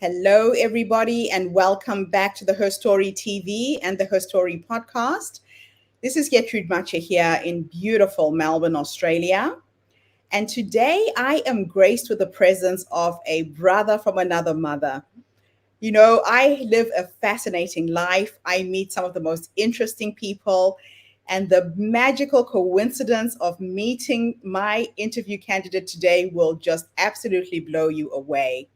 Hello, everybody, and welcome back to the HerStoryTV and the HerStory podcast. This is Getrude Matshe here in beautiful Melbourne, Australia. And today I am graced with the presence of a brother from another mother. You know, I live a fascinating life. I meet some of the most interesting people, and the magical coincidence of meeting my interview candidate today will just absolutely blow you away.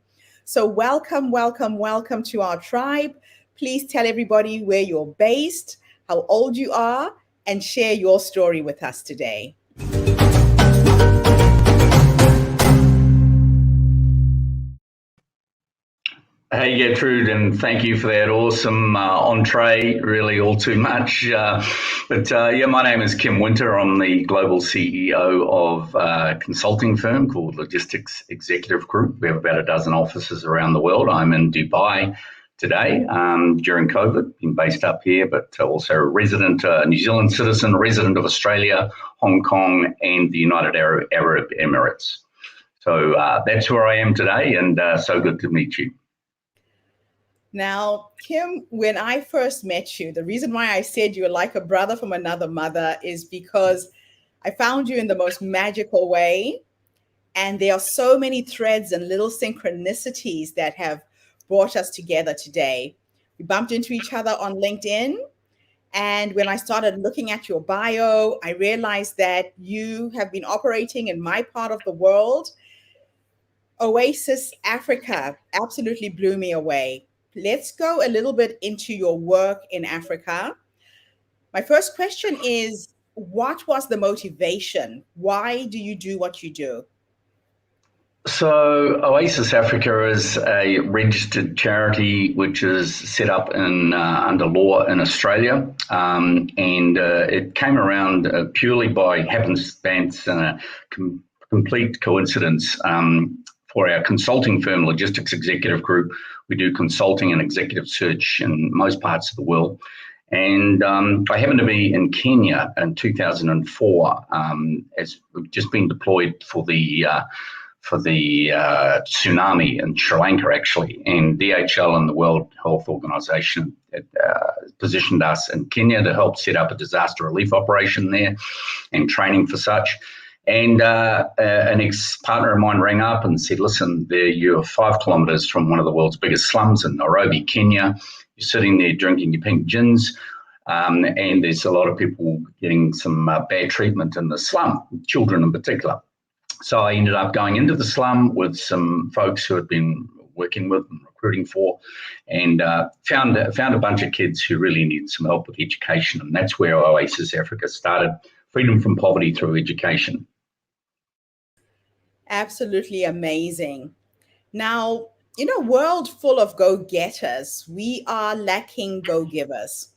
So welcome to our tribe. Please tell everybody where you're based, how old you are, and share your story with us today. Hey, Getrude, and thank you for that awesome entree, really all too much. My name is Kim Winter. I'm the global CEO of a consulting firm called Logistics Executive Group. We have about a dozen offices around the world. I'm in Dubai today during COVID, been based up here, but also a resident, New Zealand citizen, resident of Australia, Hong Kong, and the United Arab Emirates. So that's where I am today, and so good to meet you. Now, Kim, when I first met you, the reason why I said you're like a brother from another mother is because I found you in the most magical way. And there are so many threads and little synchronicities that have brought us together today. We bumped into each other on LinkedIn. And when I started looking at your bio, I realized that you have been operating in my part of the world. Oasis Africa absolutely blew me away. Let's go a little bit into your work in Africa. My first question is, what was the motivation? Why do you do what you do? So Oasis Africa is a registered charity which is set up in under law in Australia, and it came around purely by happenstance and a complete coincidence. For our consulting firm, Logistics Executive Group, we do consulting and executive search in most parts of the world. And I happened to be in Kenya in 2004, as we've just been deployed for the tsunami in Sri Lanka, actually. And DHL and the World Health Organization positioned us in Kenya to help set up a disaster relief operation there and training for such. And an ex-partner of mine rang up and said, listen, you're 5 kilometres from one of the world's biggest slums in Nairobi, Kenya. You're sitting there drinking your pink gins, and there's a lot of people getting some bad treatment in the slum, children in particular. So I ended up going into the slum with some folks who had been working with and recruiting for, and found a bunch of kids who really needed some help with education. And that's where Oasis Africa started, freedom from poverty through education. Absolutely amazing. Now, in a world full of go-getters, we are lacking go-givers.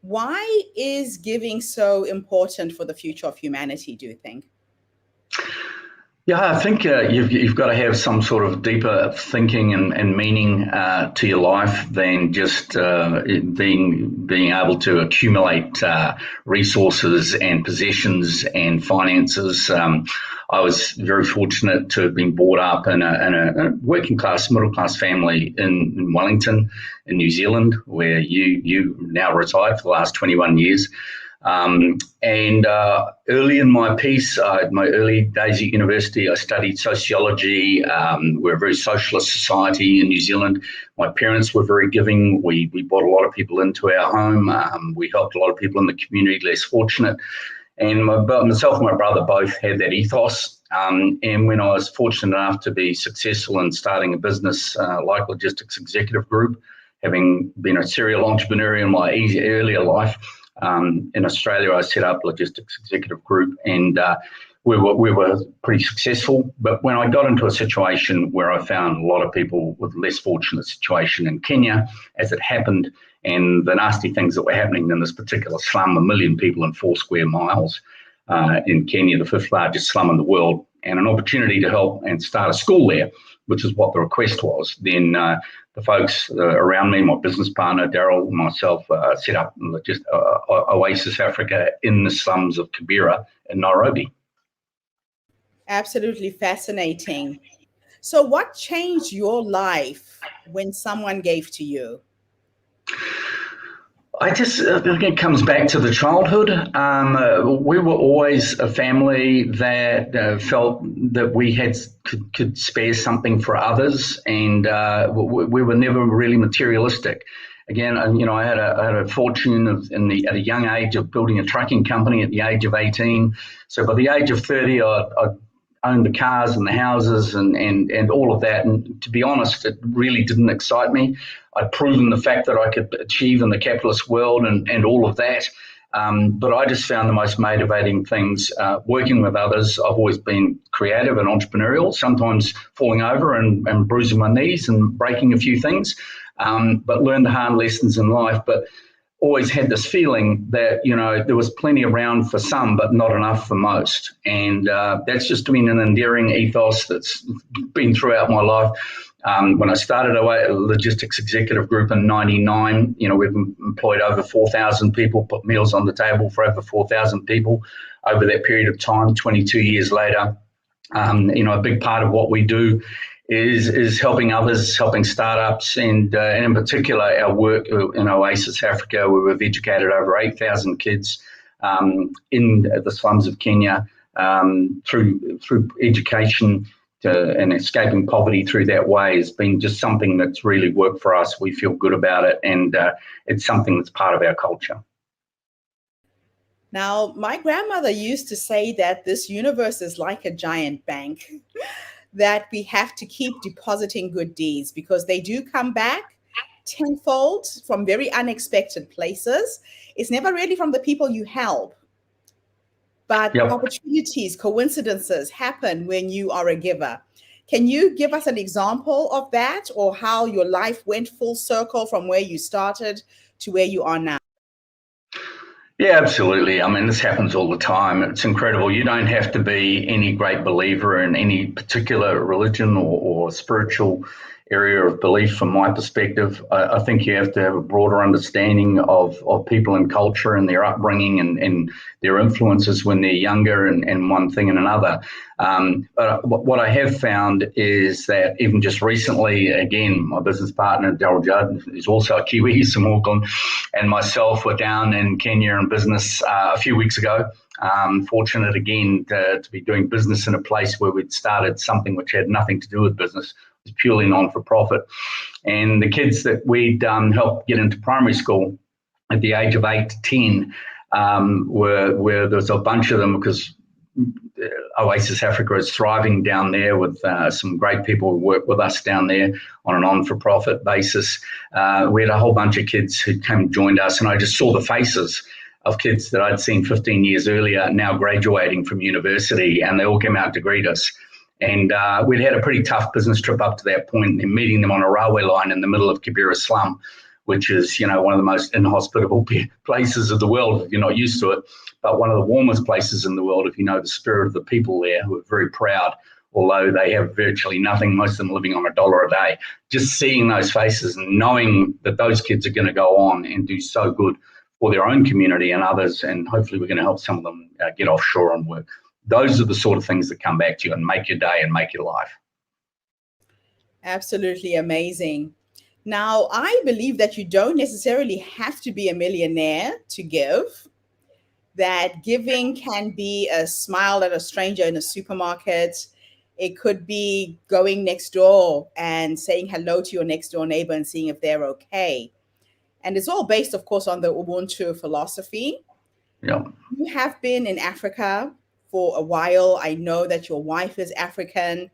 Why is giving so important for the future of humanity, do you think? Yeah, I think you've got to have some sort of deeper thinking and meaning to your life than just being able to accumulate resources and possessions and finances. I was very fortunate to have been brought up in a working class, middle class family in Wellington, in New Zealand, where you now reside for the last 21 years. Early in my piece, my early days at university, I studied sociology. We're a very socialist society in New Zealand. My parents were very giving. We brought a lot of people into our home. We helped a lot of people in the community less fortunate. And myself and my brother both had that ethos. And when I was fortunate enough to be successful in starting a business like Logistics Executive Group, having been a serial entrepreneur in my earlier life, in Australia, I set up Logistics Executive Group, and we were pretty successful. But when I got into a situation where I found a lot of people with less fortunate situation in Kenya, as it happened, and the nasty things that were happening in this particular slum, 1 million people in 4 square miles in Kenya, the 5th largest slum in the world, and an opportunity to help and start a school there, which is what the request was, then the folks around me, my business partner, Daryl, and myself, set up Oasis Africa in the slums of Kibera in Nairobi. Absolutely fascinating. So, what changed your life when someone gave to you? I just think it comes back to the childhood. We were always a family that felt that we could spare something for others, and we were never really materialistic. Again, I had a fortune at a young age of building a trucking company at the age of 18. So by the age of 30, I owned the cars and the houses and all of that. And to be honest, it really didn't excite me. I'd proven the fact that I could achieve in the capitalist world and all of that. But I just found the most motivating things working with others. I've always been creative and entrepreneurial, sometimes falling over and bruising my knees and breaking a few things, but learned the hard lessons in life. But always had this feeling that, there was plenty around for some, but not enough for most. And that's just been an endearing ethos that's been throughout my life. When I started a logistics executive group in '99, we've employed over 4,000 people, put meals on the table for over 4,000 people over that period of time. 22 years later, a big part of what we do is helping others, helping startups, and in particular our work in Oasis, Africa, where we've educated over 8,000 kids in the slums of Kenya through education and escaping poverty through that way has been just something that's really worked for us. We feel good about it, and it's something that's part of our culture. Now, my grandmother used to say that this universe is like a giant bank, that we have to keep depositing good deeds because they do come back tenfold from very unexpected places. It's never really from the people you help, but Yep. opportunities, coincidences happen when you are a giver. Can you give us an example of that, or how your life went full circle from where you started to where you are now? Yeah, absolutely. I mean, this happens all the time. It's incredible. You don't have to be any great believer in any particular religion or spiritual area of belief from my perspective. I think you have to have a broader understanding of people and culture and their upbringing and their influences when they're younger and one thing and another. But what I have found is that even just recently, again, my business partner, Daryl Judd, is also a Kiwi, he's from Auckland, and myself were down in Kenya in business a few weeks ago. Fortunate again to be doing business in a place where we'd started something which had nothing to do with business. It was purely non-for-profit. And the kids that we'd helped get into primary school at the age of 8 to 10 where there was a bunch of them because Oasis Africa is thriving down there with some great people who work with us down there on a non-for-profit basis. We had a whole bunch of kids who came and joined us, and I just saw the faces of kids that I'd seen 15 years earlier now graduating from university, and they all came out to greet us. And we'd had a pretty tough business trip up to that point, and meeting them on a railway line in the middle of Kibera slum, which is, one of the most inhospitable places of the world if you're not used to it, but one of the warmest places in the world if you know the spirit of the people there, who are very proud, although they have virtually nothing, most of them living on $1 a day. Just seeing those faces and knowing that those kids are going to go on and do so good for their own community and others, and hopefully we're going to help some of them get offshore and work. Those are the sort of things that come back to you and make your day and make your life. Absolutely amazing. Now, I believe that you don't necessarily have to be a millionaire to give, that giving can be a smile at a stranger in a supermarket. It could be going next door and saying hello to your next door neighbor and seeing if they're okay. And it's all based, of course, on the Ubuntu philosophy. Yeah. You have been in Africa for a while. I know that your wife is African.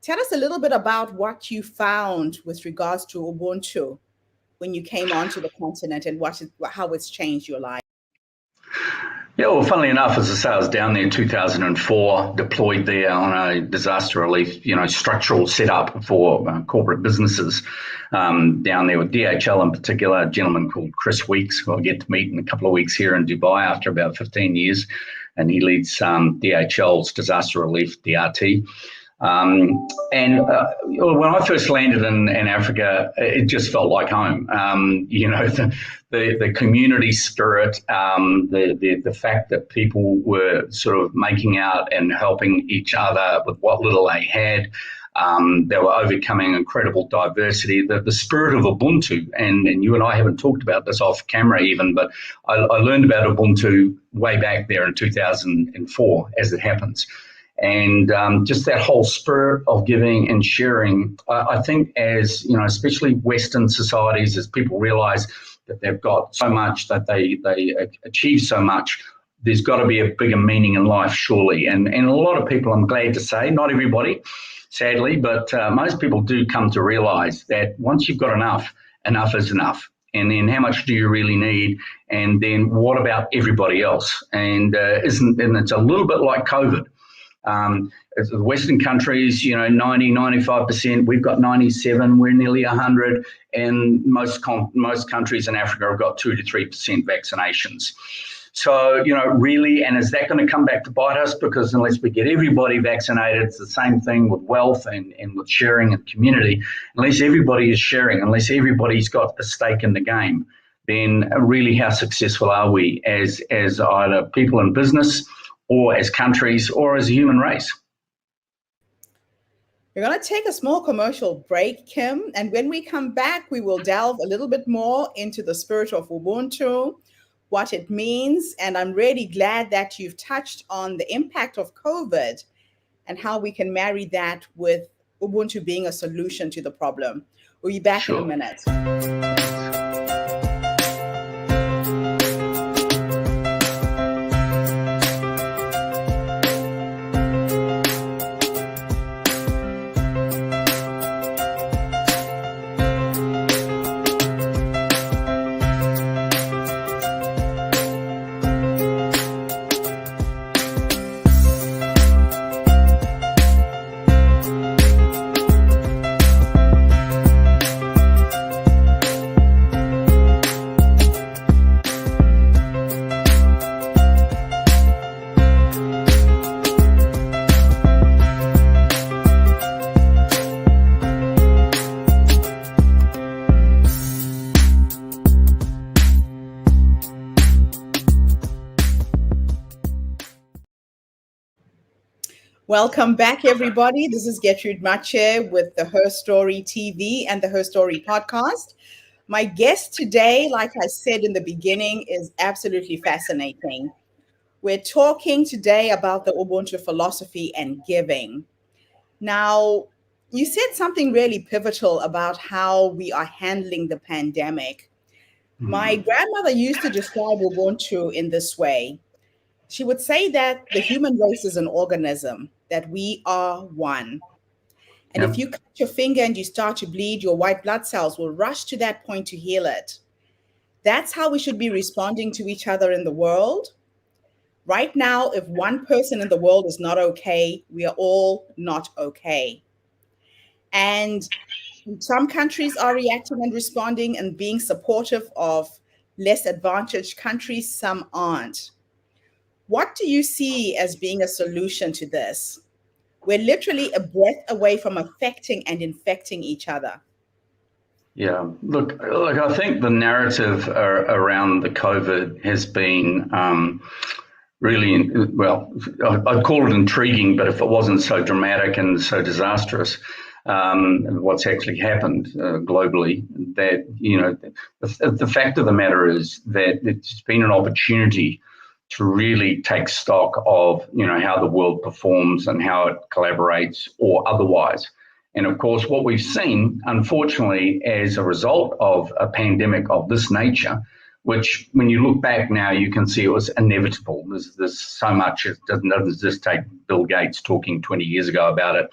Tell us a little bit about what you found with regards to Ubuntu when you came onto the continent and how it's changed your life. Yeah, well, funnily enough, as I say, I was down there in 2004, deployed there on a disaster relief, structural setup for corporate businesses down there with DHL in particular, a gentleman called Chris Weeks, who I'll get to meet in a couple of weeks here in Dubai after about 15 years. And he leads DHL's disaster relief, DRT. And when I first landed in Africa, it just felt like home. The community spirit, the fact that people were sort of making out and helping each other with what little they had. They were overcoming incredible diversity, the spirit of Ubuntu. And you and I haven't talked about this off camera even, but I learned about Ubuntu way back there in 2004, as it happens. And just that whole spirit of giving and sharing, I think as, especially Western societies, as people realize that they've got so much, that they achieve so much, there's got to be a bigger meaning in life, surely. And a lot of people, I'm glad to say, not everybody, sadly, but most people do come to realize that once you've got enough, enough is enough. And then how much do you really need? And then what about everybody else? And it's a little bit like COVID. As the Western countries, 90, 95%, we've got 97, we're nearly 100, and most countries in Africa have got 2 to 3% vaccinations. So, really, and is that going to come back to bite us? Because unless we get everybody vaccinated, it's the same thing with wealth and with sharing and community. Unless everybody is sharing, unless everybody's got a stake in the game, then really how successful are we as either people in business or as countries or as a human race? We're going to take a small commercial break, Kim. And when we come back, we will delve a little bit more into the spirit of Ubuntu, what it means. And I'm really glad that you've touched on the impact of COVID and how we can marry that with Ubuntu being a solution to the problem. We'll be back in a minute. Welcome back, everybody. This is Getrude Matshe with the HerStoryTV and the HerStory podcast. My guest today, like I said in the beginning, is absolutely fascinating. We're talking today about the Ubuntu philosophy and giving. Now, you said something really pivotal about how we are handling the pandemic. My grandmother used to describe Ubuntu in this way. She would say that the human race is an organism, that we are one. And if you cut your finger and you start to bleed, your white blood cells will rush to that point to heal it. That's how we should be responding to each other in the world. Right now, if one person in the world is not okay, we are all not okay. And some countries are reacting and responding and being supportive of less advantaged countries, some aren't. What do you see as being a solution to this? We're literally a breath away from affecting and infecting each other. Yeah, look, I think the narrative around the COVID has been really, well, I'd call it intriguing, but if it wasn't so dramatic and so disastrous, what's actually happened globally, that, the fact of the matter is that it's been an opportunity to really take stock of, how the world performs and how it collaborates or otherwise. And of course, what we've seen, unfortunately, as a result of a pandemic of this nature, which when you look back now, you can see it was inevitable. There's so much, it doesn't just take Bill Gates talking 20 years ago about it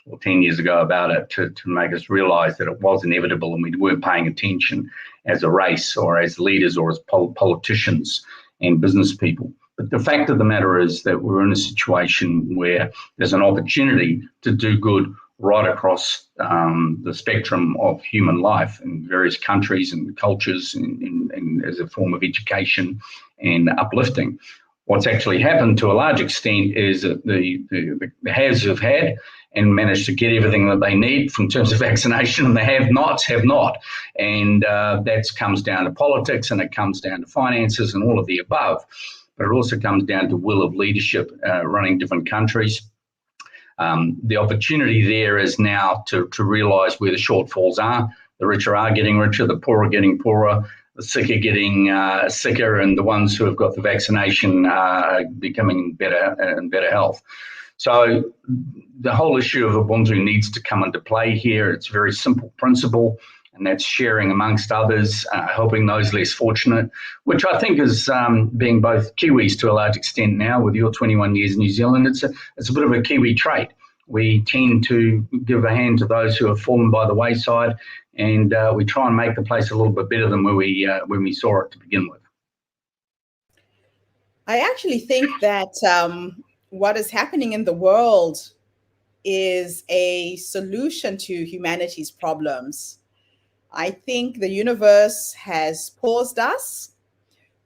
or 10 years ago about it to make us realize that it was inevitable and we weren't paying attention as a race or as leaders or as politicians and business people. But the fact of the matter is that we're in a situation where there's an opportunity to do good right across the spectrum of human life in various countries and cultures and as a form of education and uplifting. What's actually happened to a large extent is that the haves have had and managed to get everything that they need from terms of vaccination, and the have-nots have not. And that comes down to politics, and it comes down to finances and all of the above. But it also comes down to will of leadership running different countries. The opportunity there is now to realise where the shortfalls are. The richer are getting richer, the poor are getting poorer, the sick are getting sicker, and the ones who have got the vaccination are becoming better and better health. So the whole issue of Ubuntu needs to come into play here. It's a very simple principle, and that's sharing amongst others, helping those less fortunate, which I think is being both Kiwis to a large extent now. With your 21 years in New Zealand, it's a bit of a Kiwi trait. We tend to give a hand to those who have fallen by the wayside, and we try and make the place a little bit better than when we saw it to begin with. I actually think that what is happening in the world is a solution to humanity's problems. I think the universe has paused us.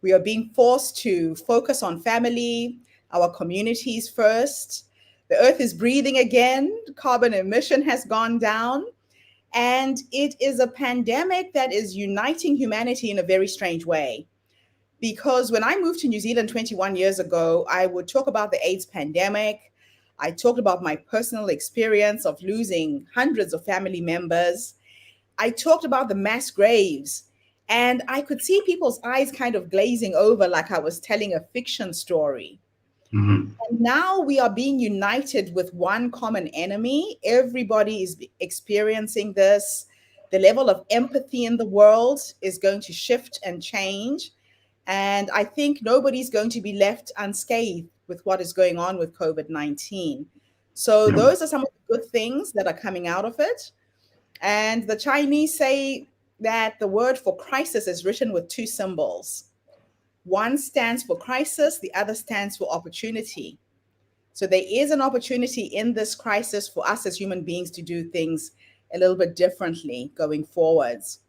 We are being forced to focus on family, our communities first. The earth is breathing again. Carbon emission has gone down. And it is a pandemic that is uniting humanity in a very strange way. Because when I moved to New Zealand 21 years ago, I would talk about the AIDS pandemic. I talked about my personal experience of losing hundreds of family members. I talked about the mass graves, and I could see people's eyes kind of glazing over like I was telling a fiction story. Mm-hmm. And now we are being united with one common enemy. Everybody is experiencing this. The level of empathy in the world is going to shift and change. And I think nobody's going to be left unscathed with what is going on with COVID-19. So those are some of the good things that are coming out of it. And the Chinese say that the word for crisis is written with two symbols. One stands for crisis, the other stands for opportunity. So there is an opportunity in this crisis for us as human beings to do things a little bit differently going forwards.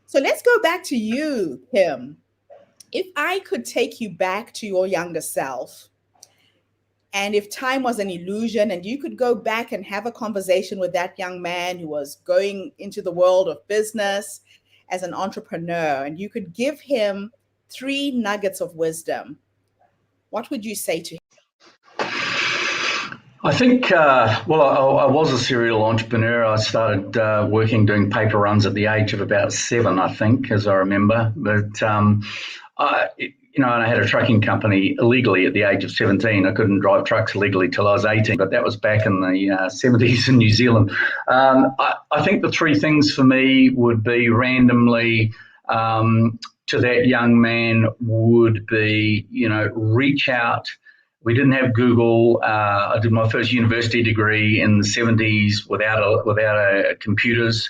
So let's go back to you, Kim. If I could take you back to your younger self, and if time was an illusion and you could go back and have a conversation with that young man who was going into the world of business as an entrepreneur, and you could give him 3 nuggets of wisdom, what would you say to him? I think, I was a serial entrepreneur. I started doing paper runs at the age of about 7, I think, as I remember. But and I had a trucking company illegally at the age of 17. I couldn't drive trucks legally till I was 18, but that was back in the 70s in New Zealand. I think the 3 things for me would be randomly to that young man would be, reach out. We didn't have Google. I did my first university degree in the 70s without computers.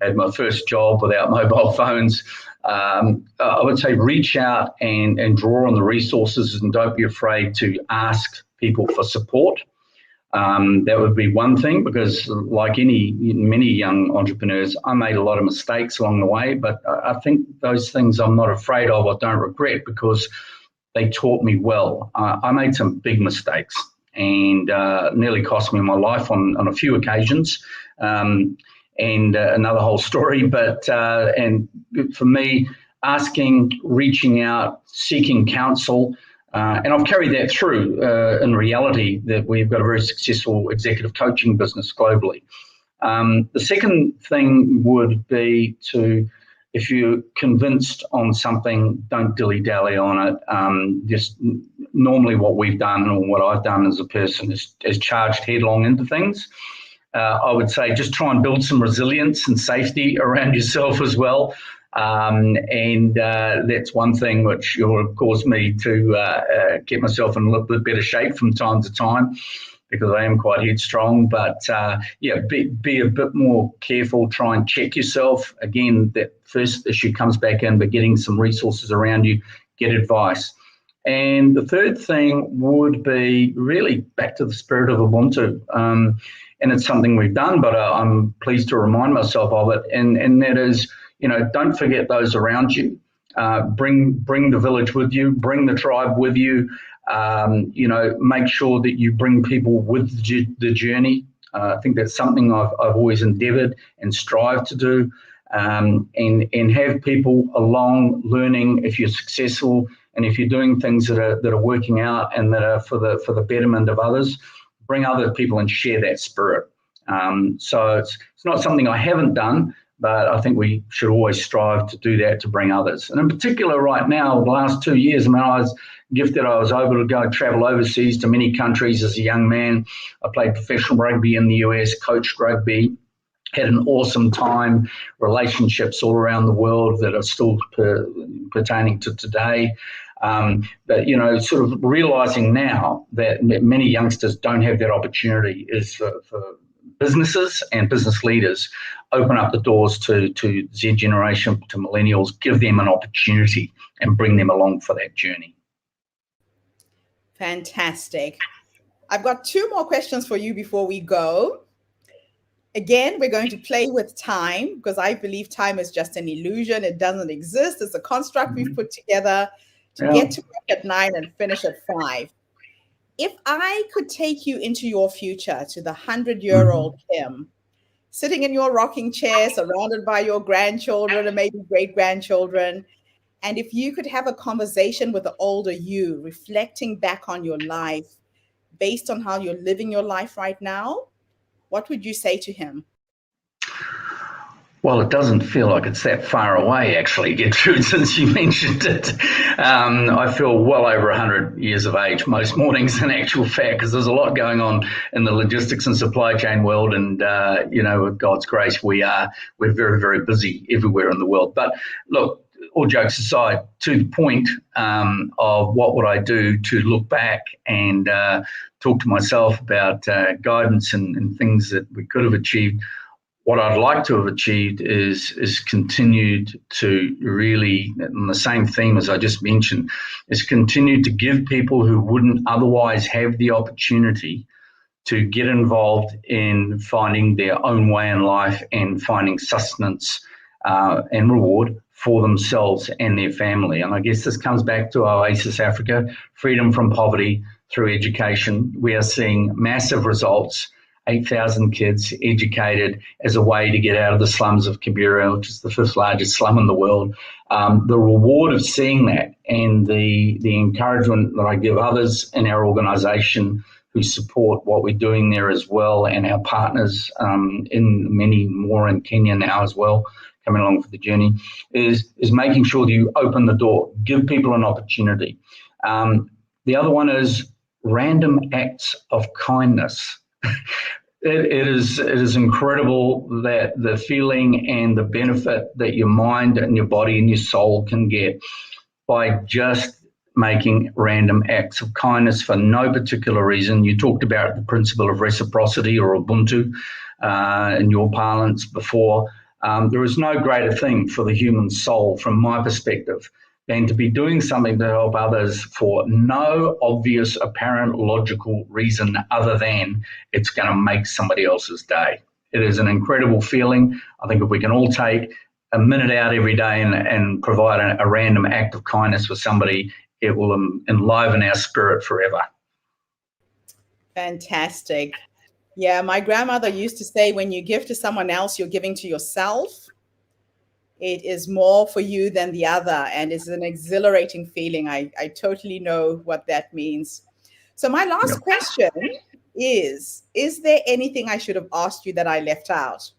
I had my first job without mobile phones. I would say reach out and draw on the resources, and don't be afraid to ask people for support. That would be one thing, because like many young entrepreneurs, I made a lot of mistakes along the way, but I think those things I'm not afraid of or don't regret, because they taught me well. I made some big mistakes and nearly cost me my life on a few occasions. And another whole story, but and for me, reaching out, seeking counsel, and I've carried that through in reality, that we've got a very successful executive coaching business globally. The second thing would be if you're convinced on something, don't dilly-dally on it. Just normally what we've done, or what I've done as a person, is charged headlong into things. I would say just try and build some resilience and safety around yourself as well. And that's one thing which will cause me to get myself in a little bit better shape from time to time, because I am quite headstrong. But be a bit more careful, try and check yourself. Again, that first issue comes back in, but getting some resources around you, get advice. And the third thing would be really back to the spirit of Ubuntu. And it's something we've done, but I'm pleased to remind myself of it. And that is, don't forget those around you. Bring the village with you, bring the tribe with you. Make sure that you bring people with the journey. I think that's something I've always endeavoured and strived to do. And have people along learning if you're successful, and if you're doing things that are working out and that are for the betterment of others. bring other people and share that spirit. So it's not something I haven't done, but I think we should always strive to do that, to bring others. And in particular right now, the last 2 years, I mean, I was gifted. I was able to go and travel overseas to many countries as a young man. I played professional rugby in the US, coached rugby, had an awesome time, relationships all around the world that are still pertaining to today. But, you know, sort of realizing now that many youngsters don't have that opportunity is for businesses and business leaders open up the doors to Z generation, to millennials, give them an opportunity and bring them along for that journey. Fantastic. I've got 2 more questions for you before we go. Again, we're going to play with time because I believe time is just an illusion. It doesn't exist. It's a construct we've put together to get to work at 9 and finish at 5. If I could take you into your future to the 100-year-old Kim, sitting in your rocking chair, surrounded by your grandchildren and maybe great-grandchildren, and if you could have a conversation with the older you, reflecting back on your life based on how you're living your life right now, what would you say to him? Well, it doesn't feel like it's that far away, actually, Getrude, since you mentioned it. I feel well over 100 years of age most mornings, in actual fact, because there's a lot going on in the logistics and supply chain world. And, you know, with God's grace, we're very, very busy everywhere in the world. But look, all jokes aside, to the point of what would I do to look back and talk to myself about guidance and things that we could have achieved. What I'd like to have achieved is continued to really, on the same theme as I just mentioned, is continued to give people who wouldn't otherwise have the opportunity to get involved in finding their own way in life and finding sustenance and reward for themselves and their family. And I guess this comes back to Oasis Africa, freedom from poverty through education. We are seeing massive results. 8,000 kids educated as a way to get out of the slums of Kibera, which is the 5th largest slum in the world. The reward of seeing that and the encouragement that I give others in our organisation who support what we're doing there as well, and our partners in many more in Kenya now as well, coming along for the journey, is making sure that you open the door, give people an opportunity. The other one is random acts of kindness. It is incredible that the feeling and the benefit that your mind and your body and your soul can get by just making random acts of kindness for no particular reason. You talked about the principle of reciprocity, or Ubuntu in your parlance before. There is no greater thing for the human soul, from my perspective, than to be doing something to help others for no obvious, apparent, logical reason other than it's going to make somebody else's day. It is an incredible feeling. I think if we can all take a minute out every day and provide a random act of kindness for somebody, it will enliven our spirit forever. Fantastic. Yeah, my grandmother used to say, when you give to someone else, you're giving to yourself. It is more for you than the other, and it's an exhilarating feeling. I totally know what that means. So my last question is there anything I should have asked you that I left out?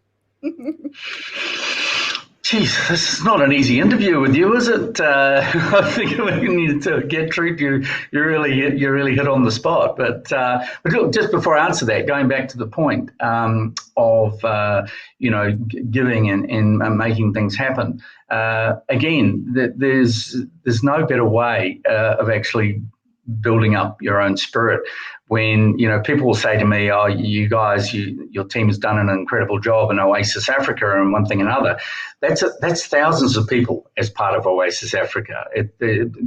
Geez, this is not an easy interview with you, is it? I think we need to Getrude. You really hit on the spot. But look, just before I answer that, going back to the point of giving and making things happen. Again, there's no better way of actually building up your own spirit. When people will say to me, "Oh, you guys, your team has done an incredible job in Oasis Africa and one thing and another," that's thousands of people as part of Oasis Africa.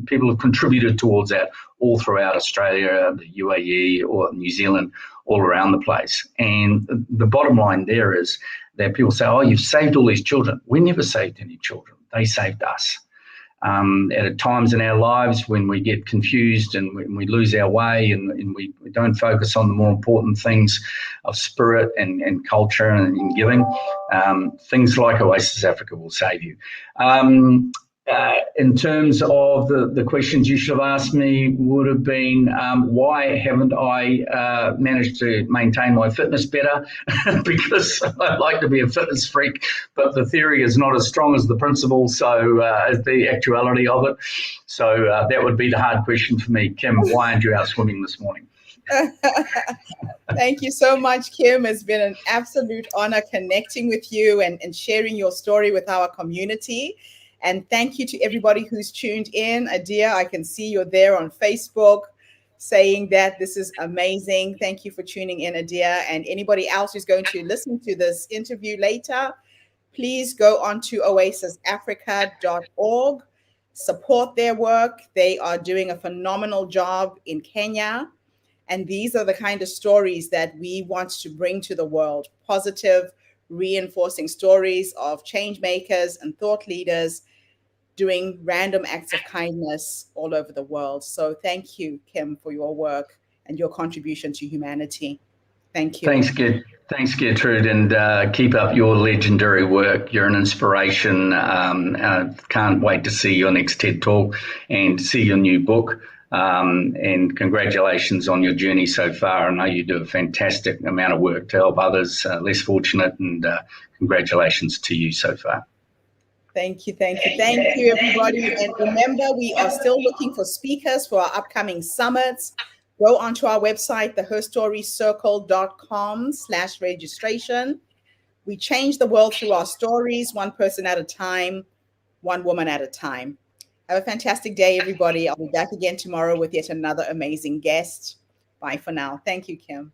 People have contributed towards that all throughout Australia, the UAE, or New Zealand, all around the place. And the bottom line there is that people say, "Oh, you've saved all these children." We never saved any children; they saved us. At times in our lives when we get confused and when we lose our way and we don't focus on the more important things of spirit and culture and giving, things like Oasis Africa will save you. in terms of the questions you should have asked me would have been, why haven't I managed to maintain my fitness better? Because I like to be a fitness freak, but the theory is not as strong as the principle, so as the actuality of it. So that would be the hard question for me. Kim, why aren't you out swimming this morning? Thank you so much, Kim. It's been an absolute honor connecting with you and sharing your story with our community. And thank you to everybody who's tuned in. Adia, I can see you're there on Facebook saying that this is amazing. Thank you for tuning in, Adia. And anybody else who's going to listen to this interview later, please go on to oasisafrica.org, support their work. They are doing a phenomenal job in Kenya. And these are the kind of stories that we want to bring to the world, positive, reinforcing stories of change makers and thought leaders doing random acts of kindness all over the world. So thank you, Kim, for your work and your contribution to humanity. Thank you. Thanks, Getrude, and keep up your legendary work. You're an inspiration. Can't wait to see your next TED Talk and see your new book. And congratulations on your journey so far. I know you do a fantastic amount of work to help others less fortunate, and congratulations to you so far. Thank you, everybody. And remember, we are still looking for speakers for our upcoming summits. Go onto our website, herstorycircle.com/registration. We change the world through our stories, one person at a time, one woman at a time. Have a fantastic day, everybody. I'll be back again tomorrow with yet another amazing guest. Bye for now. Thank you, Kim.